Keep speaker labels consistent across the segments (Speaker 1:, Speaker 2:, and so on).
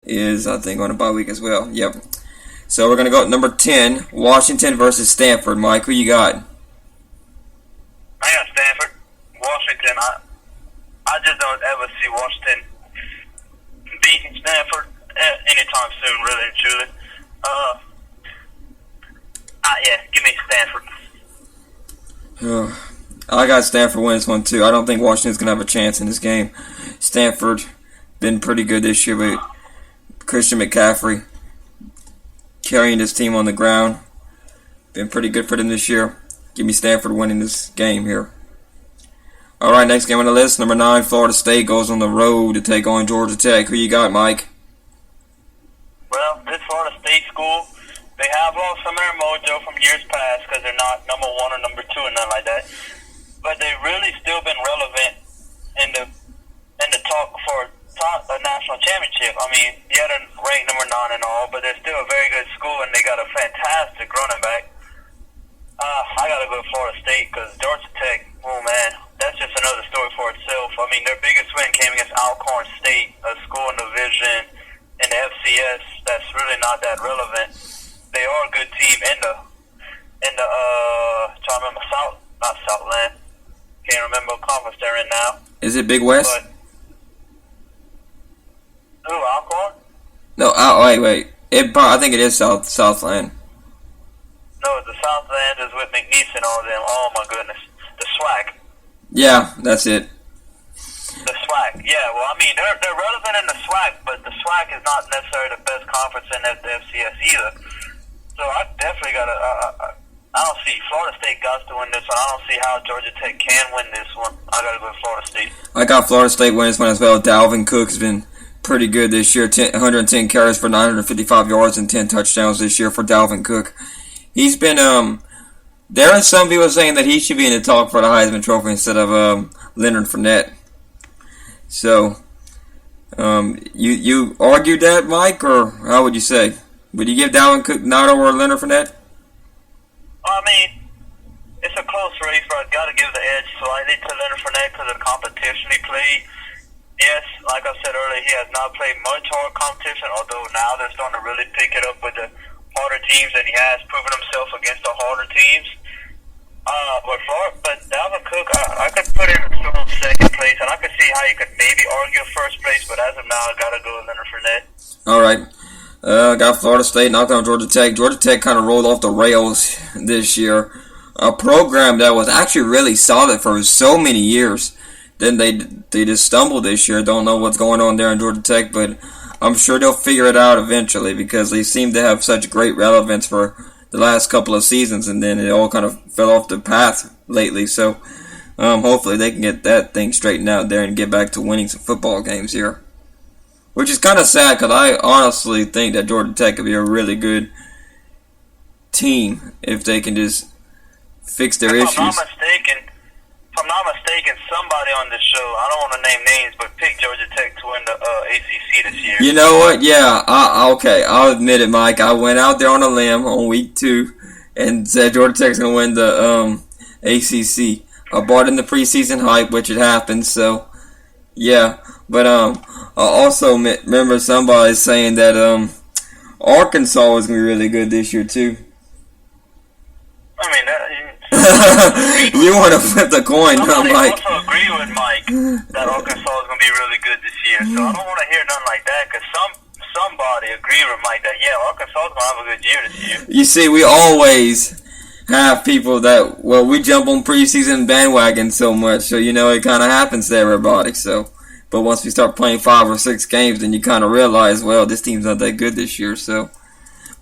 Speaker 1: is, I think, on a bye week as well. Yep. So we're going to go at number 10, Washington versus Stanford. Mike, who you got?
Speaker 2: I got Stanford. Washington, I just don't ever see Washington beating Stanford anytime soon, really and truly. Yeah, give me Stanford.
Speaker 1: I got Stanford winning this one too. I don't think Washington's going to have a chance in this game. Stanford been pretty good this year with Christian McCaffrey carrying this team on the ground. Been pretty good for them this year. Give me Stanford winning this game here. Alright, next game on the list. Number 9, Florida State goes on the road to take on Georgia Tech. Who you got, Mike?
Speaker 2: Well, this Florida State school, they have lost some of their mojo from years past because they're not number 1 or number 2 and nothing like that. But they've really still been relevant in the talk for a national championship. I mean, yeah, they're ranked number 9 and all, but they're still a very good school, and they got a fantastic running back. I got to go to Florida State because Georgia Tech, oh man, that's just another story for itself. I mean, their biggest win came against Alcorn State, a school in the division in the FCS that's really not that relevant. They are a good team in the trying to remember not Southland. Can't remember what conference they're in now.
Speaker 1: Is it Big West?
Speaker 2: But, who, Alcorn?
Speaker 1: No, wait. I think it is Southland.
Speaker 2: No, the Southland is with McNeese and all them. Oh my goodness. The SWAC.
Speaker 1: Yeah, that's it.
Speaker 2: The SWAC. Yeah, well, I mean, they're relevant in the SWAC, but the SWAC is not necessarily the best conference in the FCS either. So I definitely got to... I don't see Florida State got to win this one. I don't see how Georgia Tech can win this one. I got to go with Florida State.
Speaker 1: I got Florida State winning this one as well. Dalvin Cook has been pretty good this year. 110 carries for 955 yards and 10 touchdowns this year for Dalvin Cook. He's been there are some people saying that he should be in the talk for the Heisman Trophy instead of Leonard Fournette. So you argued that, Mike, or how would you say? Would you give Dalvin Cook nod over Leonard Fournette?
Speaker 2: I mean, it's a close race, but I've got to give the edge slightly to Leonard Fournette because of the competition he played. Yes, like I said earlier, he has not played much hard competition, although now they're starting to really pick it up with the harder teams, and he has proven himself against the harder teams. But Dalvin Cook, I could put him in strong second place, and I could see how you could maybe argue first place, but as of now, I got to go with Leonard Fournette.
Speaker 1: All right. Got Florida State knocked out Georgia Tech. Georgia Tech kind of rolled off the rails this year. A program that was actually really solid for so many years. Then they just stumbled this year. Don't know what's going on there in Georgia Tech, but I'm sure they'll figure it out eventually because they seem to have such great relevance for the last couple of seasons, and then it all kind of fell off the path lately. So hopefully they can get that thing straightened out there and get back to winning some football games here. Which is kind of sad because I honestly think that Georgia Tech could be a really good team if they can just fix their issues.
Speaker 2: If I'm not mistaken, somebody on this show, I don't want to name names, but picked Georgia Tech to win the ACC this year.
Speaker 1: You know what? Yeah, okay, I'll admit it, Mike. I went out there on a limb on week 2 and said Georgia Tech's going to win the ACC. I bought in the preseason hype, which it happened, so yeah. But I also remember somebody saying that Arkansas was going to be really good this year, too.
Speaker 2: I mean,
Speaker 1: you want to flip the coin, huh, Mike?
Speaker 2: I also agree with Mike that Arkansas is going to be really good this year. So I don't want to hear nothing like that because somebody agreed with Mike that, yeah, Arkansas is going to have a good year this year.
Speaker 1: You see, we always have people that, well, we jump on preseason bandwagon so much, so, you know, it kind of happens to everybody, so. But once we start playing 5 or 6 games, then you kind of realize, well, this team's not that good this year, so.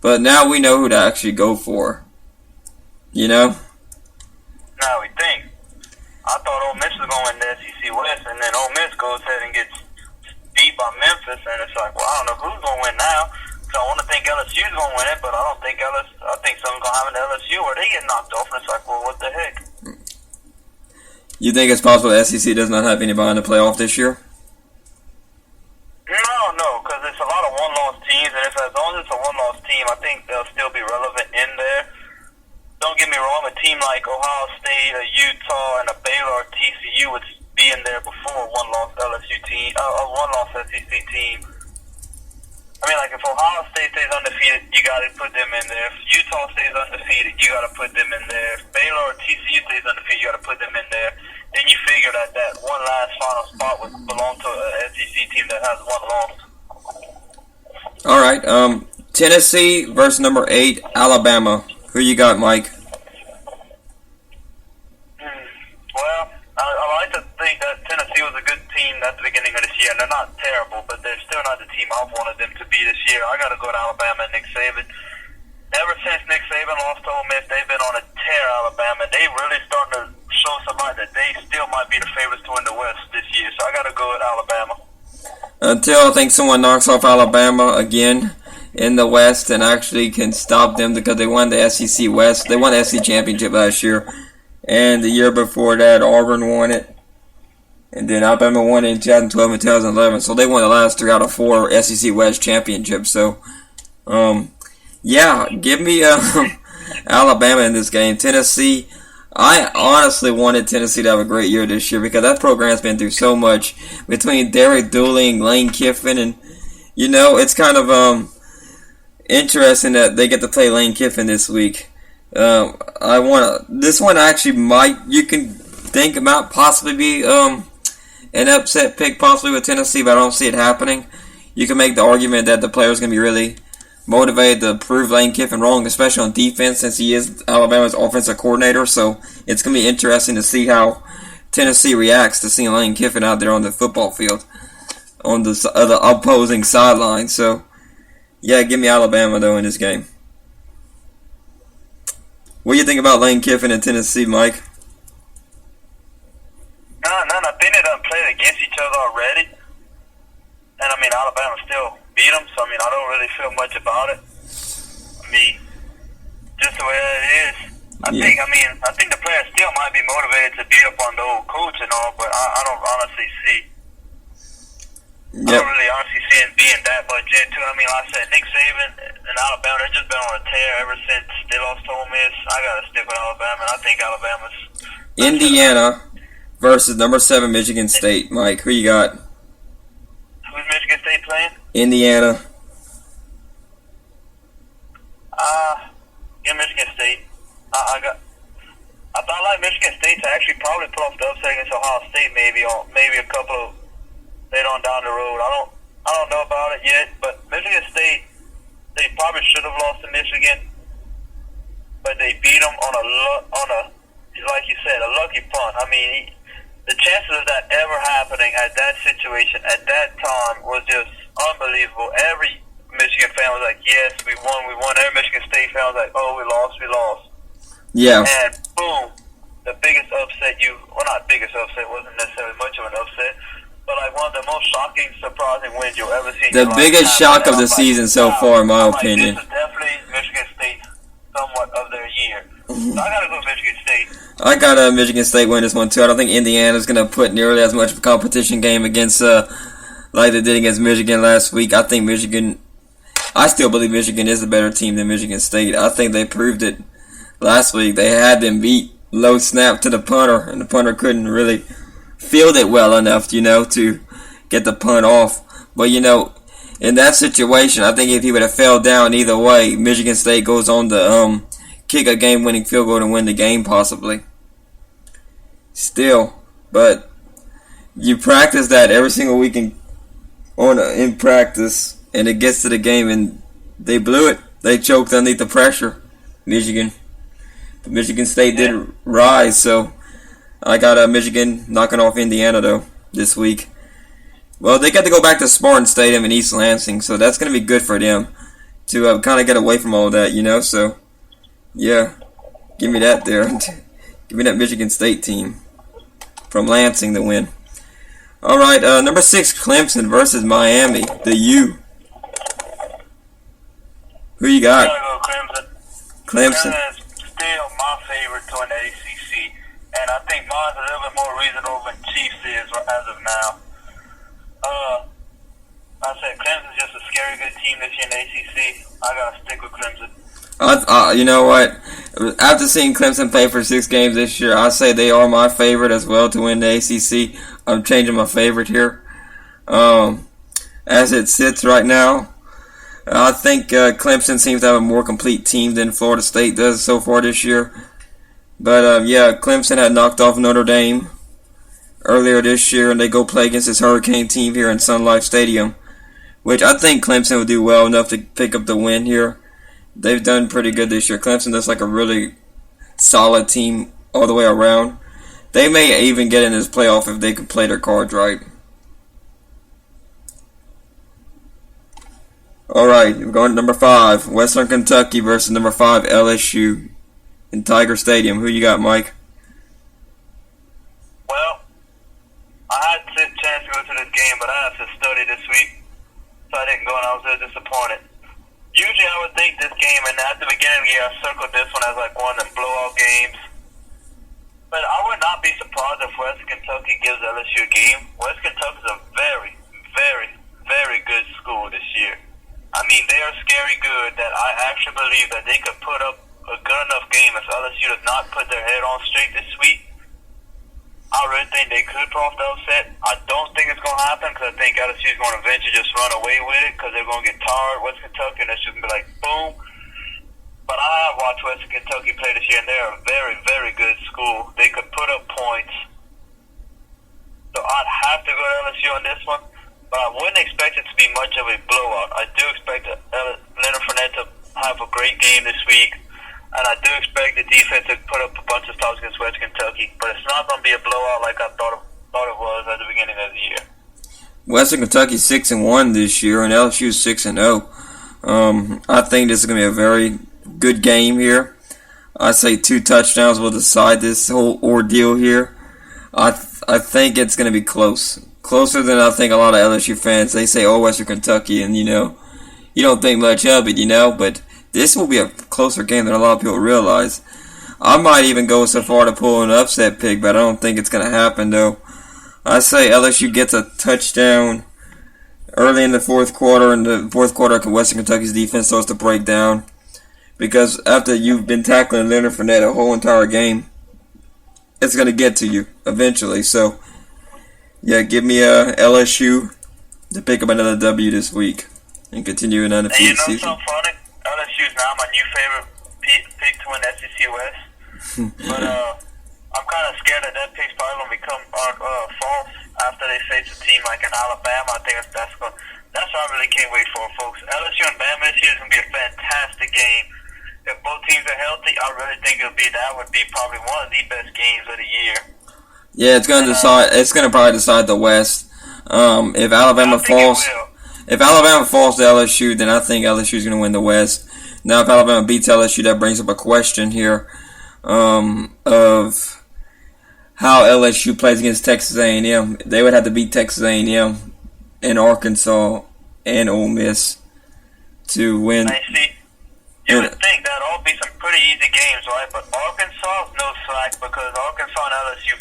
Speaker 1: But now we know who to actually go for. You know?
Speaker 2: Now we think. I thought Ole Miss was going to win the SEC West, and then Ole Miss goes ahead and gets beat by Memphis, and it's like, well, I don't know who's going to win now. So I want to think LSU's going to win it, but I don't think I think something's going to happen to LSU where they get knocked off, and it's like, well, what the heck?
Speaker 1: You think it's possible the SEC does not have anybody in the playoff this year?
Speaker 2: No, because it's a lot of one-loss teams, and as long as it's a one-loss team, I think they'll still be relevant in there. Don't get me wrong, a team like Ohio State, a Utah, and a Baylor or TCU would be in there before a one-loss LSU team, a one-loss SEC team. Ohio State stays undefeated, you got to put them in there. If Utah stays undefeated, you got to put them in there. If Baylor or TCU stays undefeated, you got to put them in there. Then you figure that one last final spot would belong to an SEC team that has one loss.
Speaker 1: All right. Tennessee versus number 8 Alabama. Who you got, Mike?
Speaker 2: Well, I like to think that Tennessee was a good team at the beginning of this year, and they're not terrible, but they're still not the team I wanted them to be this year. I got to go to Alabama and Nick Saban. Ever since Nick Saban lost to Ole Miss, they've been on a tear, Alabama. They really starting to show somebody that they still might be the favorites to win the West this year, so I got to go with Alabama.
Speaker 1: Until I think someone knocks off Alabama again in the West and actually can stop them, because they won the SEC West. They won the SEC championship last year. And the year before that, Auburn won it. And then Alabama won it in 2012 and 2011. So they won the last 3 out of 4 SEC West championships. So, yeah, give me Alabama in this game. Tennessee, I honestly wanted Tennessee to have a great year this year, because that program's been through so much between Derek Dooley and Lane Kiffin. And, you know, it's kind of interesting that they get to play Lane Kiffin this week. This one actually you can think about possibly be an upset pick possibly with Tennessee, but I don't see it happening. You can make the argument that the player's going to be really motivated to prove Lane Kiffin wrong, especially on defense, since he is Alabama's offensive coordinator. So it's going to be interesting to see how Tennessee reacts to seeing Lane Kiffin out there on the football field on the other opposing sideline. So yeah, give me Alabama though in this game. What do you think about Lane Kiffin and Tennessee, Mike?
Speaker 2: None. I think they done played against each other already. And, I mean, Alabama still beat them, so, I mean, I don't really feel much about it. I mean, just the way it is. I think the players still might be motivated to beat up on the old coach and all, but I don't honestly see. Yep. I don't really honestly see it being that much into it. I mean, like I said, Nick Saban and Alabama, they've just been on a tear ever since they lost to Ole Miss. I got to stick with Alabama, and I think Alabama's...
Speaker 1: Indiana versus number 7 Michigan State. Mike, who you got?
Speaker 2: Who's Michigan State playing?
Speaker 1: Indiana.
Speaker 2: Get Michigan State. I thought like Michigan State to actually probably pull off the upset against Ohio State maybe a couple of later on down the road. I don't know about it yet, but Michigan State, they probably should have lost to Michigan, but they beat them on a like you said, a lucky punt. I mean, the chances of that ever happening at that situation at that time was just unbelievable. Every Michigan fan was like, "Yes, we won." Every Michigan State fan was like, "Oh, we lost."
Speaker 1: Yeah.
Speaker 2: And boom, the biggest upset not biggest upset, wasn't necessarily much of an upset, but like one of the most shocking, surprising wins you'll ever see.
Speaker 1: The biggest shock of the season so far, in my opinion.
Speaker 2: This is definitely Michigan State, somewhat of their year. So I gotta go Michigan State.
Speaker 1: I got Michigan State win this one too. I don't think Indiana's gonna put nearly as much of a competition game against like they did against Michigan last week. I still believe Michigan is a better team than Michigan State. I think they proved it last week. They had them beat low snap to the punter, and the punter couldn't really field it well enough, to get the punt off. But, in that situation, I think if he would have fell down either way, Michigan State goes on to kick a game-winning field goal to win the game, possibly. Still, but you practice that every single week in practice, and it gets to the game, and they blew it. They choked underneath the pressure, Michigan. But Michigan State did rise, so I got Michigan knocking off Indiana, though, this week. Well, they got to go back to Spartan Stadium in East Lansing, so that's going to be good for them to kind of get away from all that, So, yeah, give me that there. Give me that Michigan State team from Lansing to win. All right, number 6, Clemson versus Miami, the U. Who you got?
Speaker 2: I'm going to go Clemson.
Speaker 1: Clemson
Speaker 2: Clemson is still my favorite to win the ACC, and I think mine's a little bit more reasonable than Chiefs is as of now. I said Clemson's just a scary good team this year in the ACC. I gotta stick with Clemson.
Speaker 1: You know what? After seeing Clemson play for 6 games this year, I say they are my favorite as well to win the ACC. I'm changing my favorite here. As it sits right now, I think Clemson seems to have a more complete team than Florida State does so far this year. But yeah, Clemson had knocked off Notre Dame earlier this year, and they go play against this Hurricane team here in Sun Life Stadium, which I think Clemson will do well enough to pick up the win here. They've done pretty good this year. Clemson looks like a really solid team all the way around. They may even get in this playoff if they can play their cards right. Alright, we're going to number 5. Western Kentucky versus number 5 LSU in Tiger Stadium. Who you got, Mike?
Speaker 2: Well, I had a chance to go to this game, but I had to study this week, so I didn't go, and I was really disappointed. Usually I would think this game, and at the beginning of the year I circled this one as like one of them blowout games. But I would not be surprised if West Kentucky gives LSU a game. West Kentucky is a very, very, very good school this year. I mean, they are scary good that I actually believe that they could put up a good enough game if LSU does not put their head on straight this week. I really think they could pull off the upset. I don't think it's going to happen because I think LSU is going to eventually just run away with it because they're going to get tired. West Kentucky, and it's just going to be like, boom. But I have watched Western Kentucky play this year, and they're a very, very good school. They could put up points. So I'd have to go to LSU on this one. But I wouldn't expect it to be much of a blowout. I do expect Leonard Fournette to have a great game this week. And I do expect the defense to put up a bunch of stops against West Kentucky. But it's not going to be a blowout like I thought it was at the beginning of the year.
Speaker 1: Western Kentucky's 6-1 this year, and LSU's 6-0. I think this is going to be a very good game here. I say 2 touchdowns will decide this whole ordeal here. I think it's going to be close. Closer than I think a lot of LSU fans. They say, oh, Western Kentucky, and, you don't think much of it, but this will be a closer game than a lot of people realize. I might even go so far to pull an upset pick, but I don't think it's going to happen, though. I say LSU gets a touchdown early in the fourth quarter. In the fourth quarter, Western Kentucky's defense starts to break down. Because after you've been tackling Leonard Fournette a whole entire game, it's going to get to you eventually. So, yeah, give me LSU to pick up another W this week and continue an undefeated season.
Speaker 2: Something funny? LSU is now my new favorite pick to win SEC West. But I'm kind of scared that pick's probably going to become false after they face a team like in Alabama. I think that's what I really can't wait for, folks. LSU and Bama this year is going to be a fantastic game. If both teams are healthy, I really think that would be probably one of the best games of the year.
Speaker 1: Yeah, it's going to decide. It's going to probably decide the West. If Alabama falls to LSU, then I think LSU is going to win the West. Now, if Alabama beats LSU, that brings up a question here of how LSU plays against Texas A&M. They would have to beat Texas A&M and Arkansas and Ole Miss to win.
Speaker 2: I see. You would think that all be some pretty easy games, right? But Arkansas is no slack because Arkansas and LSU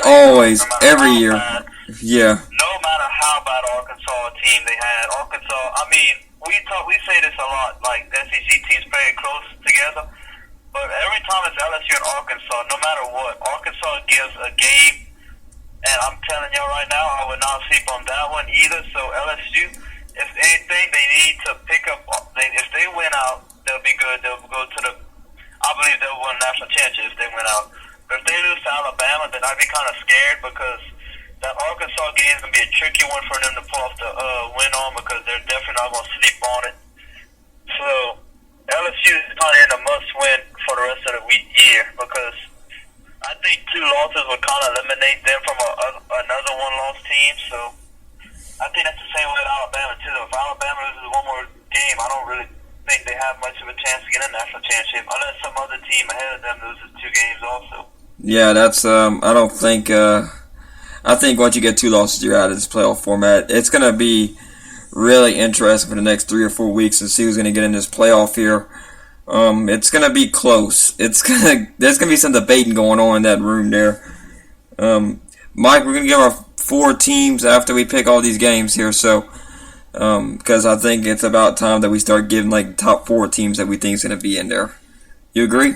Speaker 1: always every year. Yeah.
Speaker 2: No matter how bad Arkansas team they had, Arkansas. I mean, we say this a lot. Like SEC teams play close together, but every time it's LSU and Arkansas, no matter what, Arkansas gives a game. And I'm telling you right now, I would not sleep on that one either. So LSU, if anything, they need to pick up. If they win out, they'll be good. They'll go to I believe they'll win national championship if they win out. But if they lose to Alabama, then I'd be kind of scared because that Arkansas game is going to be a tricky one for them to pull off the win on because they're definitely not going to sleep on it. So LSU is probably in a must-win for the rest of the year because I think 2 losses would kind of eliminate them from another one-loss team. So I think that's the same way with Alabama, too. If Alabama loses one more game, I don't really think they have much of a chance to get a national championship unless some other team ahead of them loses 2 games also.
Speaker 1: Yeah, that's I don't think I think once you get 2 losses, you're out of this playoff format. It's going to be really interesting for the next 3 or 4 weeks to see who's going to get in this playoff here. It's going to be close. There's going to be some debating going on in that room there. Mike, we're going to give our 4 teams after we pick all these games here, so because I think it's about time that we start giving like top 4 teams that we think is going to be in there. You agree?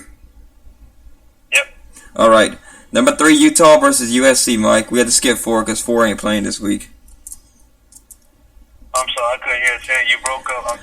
Speaker 2: Yep.
Speaker 1: All right. Number 3, Utah versus USC, Mike. We had to skip 4 because 4 ain't playing this week.
Speaker 2: I'm sorry, I couldn't hear it. You broke up. I'm